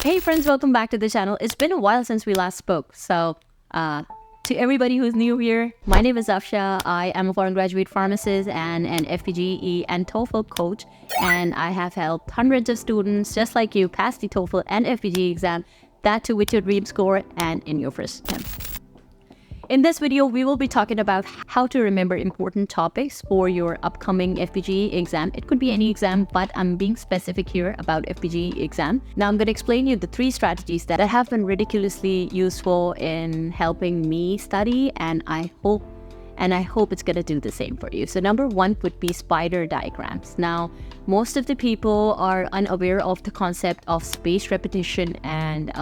Hey friends, welcome back to the channel. It's been a while since we last spoke. So to everybody who's new here, my name is Afsha. I am a foreign graduate pharmacist and an fpgee and TOEFL coach. And I have helped hundreds of students just like you pass the TOEFL and fpgee exam, that too with your dream score and in your first attempt. In this video, we will be talking about how to remember important topics for your upcoming fpgee exam. It could be any exam, but I'm being specific here about fpgee exam. Now, I'm going to explain you the 3 strategies that have been ridiculously useful in helping me study, and I hope it's going to do the same for you. So number 1 would be spider diagrams. Now, most of the people are unaware of the concept of spaced repetition and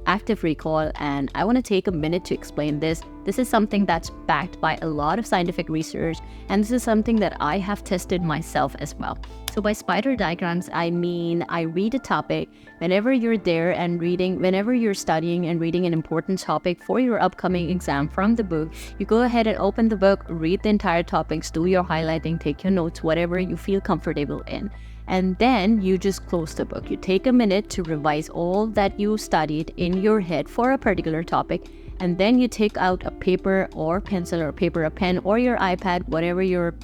active recall, and I want to take a minute to explain this. This is something that's backed by a lot of scientific research, and this is something that I have tested myself as well. So by spider diagrams, I mean I read a topic whenever you're there and whenever you're studying and reading an important topic for your upcoming exam from the book, you go ahead and open the book, read the entire topics, do your highlighting, take your notes, whatever you feel comfortable in. And then you just close the book. You take a minute to revise all that you studied in your head for a particular topic. And then you take out a paper or pencil, or paper, a pen, or your iPad, whatever your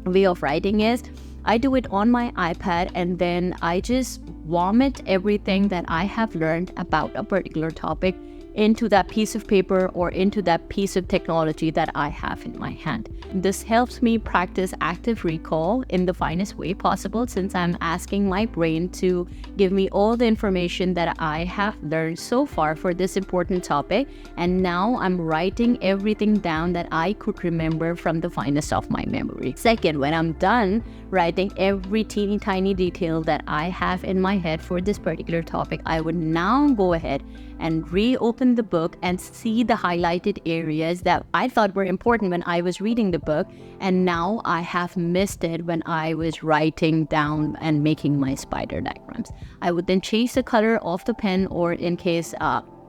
way of writing is. I do it on my iPad, and then I just vomit everything that I have learned about a particular topic into that piece of paper or into that piece of technology that I have in my hand. This helps me practice active recall in the finest way possible, since I'm asking my brain to give me all the information that I have learned so far for this important topic, and now I'm writing everything down that I could remember from the finest of my memory. Second, when I'm done writing every teeny tiny detail that I have in my head for this particular topic, I would now go ahead and reopen the book and see the highlighted areas that I thought were important when I was reading the book, and now I have missed it when I was writing down and making my spider diagrams. I would then change the color of the pen, or in case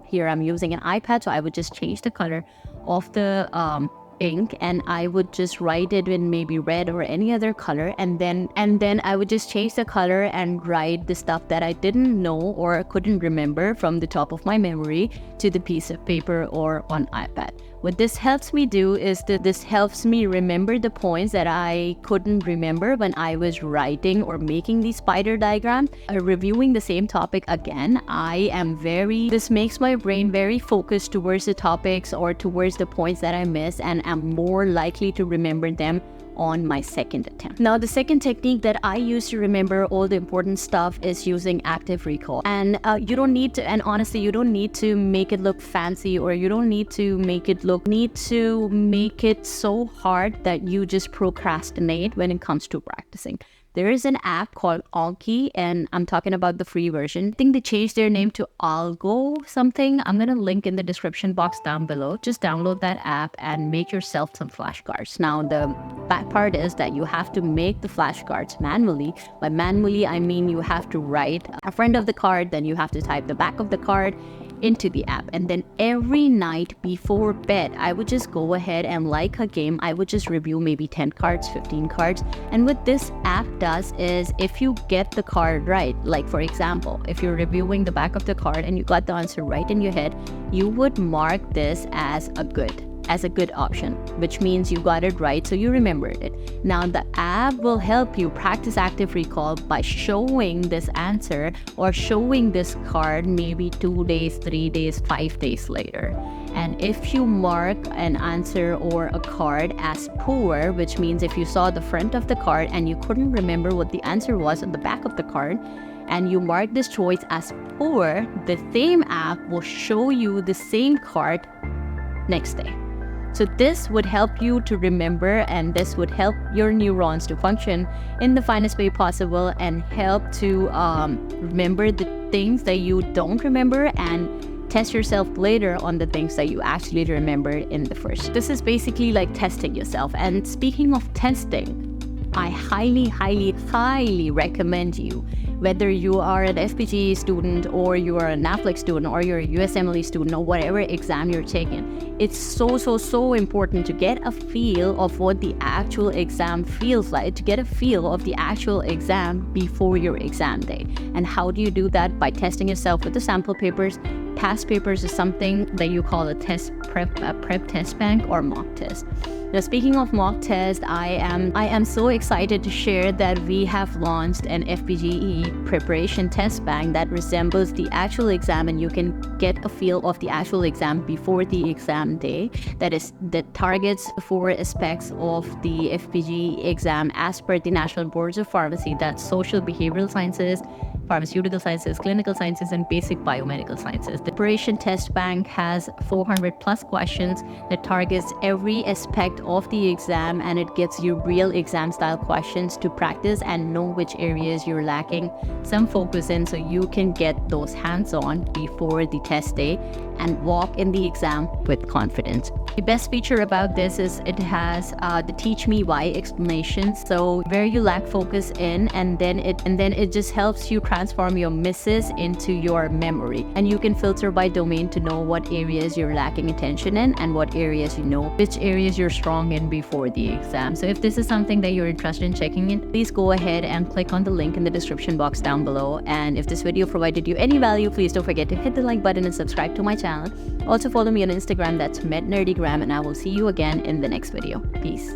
here I'm using an iPad, so I would just change the color of the ink, and I would just write it in maybe red or any other color, and then I would just change the color and write the stuff that I didn't know or couldn't remember from the top of my memory to the piece of paper or on iPad. What this helps me do is that this helps me remember the points that I couldn't remember when I was writing or making these spider diagrams. Reviewing the same topic again, this makes my brain very focused towards the topics or towards the points that I miss, and I'm more likely to remember them on my second attempt. Now, the second technique that I use to remember all the important stuff is using active recall. And you don't need to, and honestly, you don't need to make it look fancy, or you don't need to make it so hard that you just procrastinate when it comes to practicing. There is an app called Anki, and I'm talking about the free version. I think they changed their name to Algo something. I'm going to link in the description box down below. Just download that app and make yourself some flashcards. Now, the bad part is that you have to make the flashcards manually. By manually, I mean you have to write a front of the card, then you have to type the back of the card into the app, and then every night before bed I would just go ahead and, like a game, I would just review maybe 10 cards, 15 cards. And what this app does is, if you get the card right, like for example, if you're reviewing the back of the card and you got the answer right in your head, you would mark this as a good option, which means you got it right, so you remembered it. Now, the app will help you practice active recall by showing this answer or showing this card maybe 2 days, 3 days, 5 days later. And if you mark an answer or a card as poor, which means if you saw the front of the card and you couldn't remember what the answer was on the back of the card, and you mark this choice as poor, the same app will show you the same card next day. So this would help you to remember, and this would help your neurons to function in the finest way possible, and help to remember the things that you don't remember, and test yourself later on the things that you actually remembered in the first. This is basically like testing yourself. And speaking of testing, I highly recommend you, whether you are an FPGE student or you are an NAFLEX student or you're a USMLE student or whatever exam you're taking, it's so important to get a feel of what the actual exam feels like, to get a feel of the actual exam before your exam day. And how do you do that? By testing yourself with the sample papers. Past papers is something that you call a prep test bank or mock test. Now, speaking of mock test, I am so excited to share that we have launched an FPGE preparation test bank that resembles the actual exam, and you can get a feel of the actual exam before the exam day. That targets 4 aspects of the FPGE exam as per the National Boards of Pharmacy. That's social behavioral sciences, pharmaceutical sciences, clinical sciences, and basic biomedical sciences. The preparation test bank has 400 plus questions that targets every aspect of the exam, and it gives you real exam style questions to practice and know which areas you're lacking some focus in, so you can get those hands-on before the test day and walk in the exam with confidence. The best feature about this is it has the teach me why explanation, so where you lack focus in, and then it just helps you transform your misses into your memory, and you can filter by domain to know what areas you're lacking attention in and what areas you know, which areas you're strong in before the exam. So if this is something that you're interested in checking in, please go ahead and click on the link in the description box down below. And if this video provided you any value, please don't forget to hit the like button and subscribe to my channel. Also follow me on Instagram, that's mednerdygram, and I will see you again in the next video. Peace.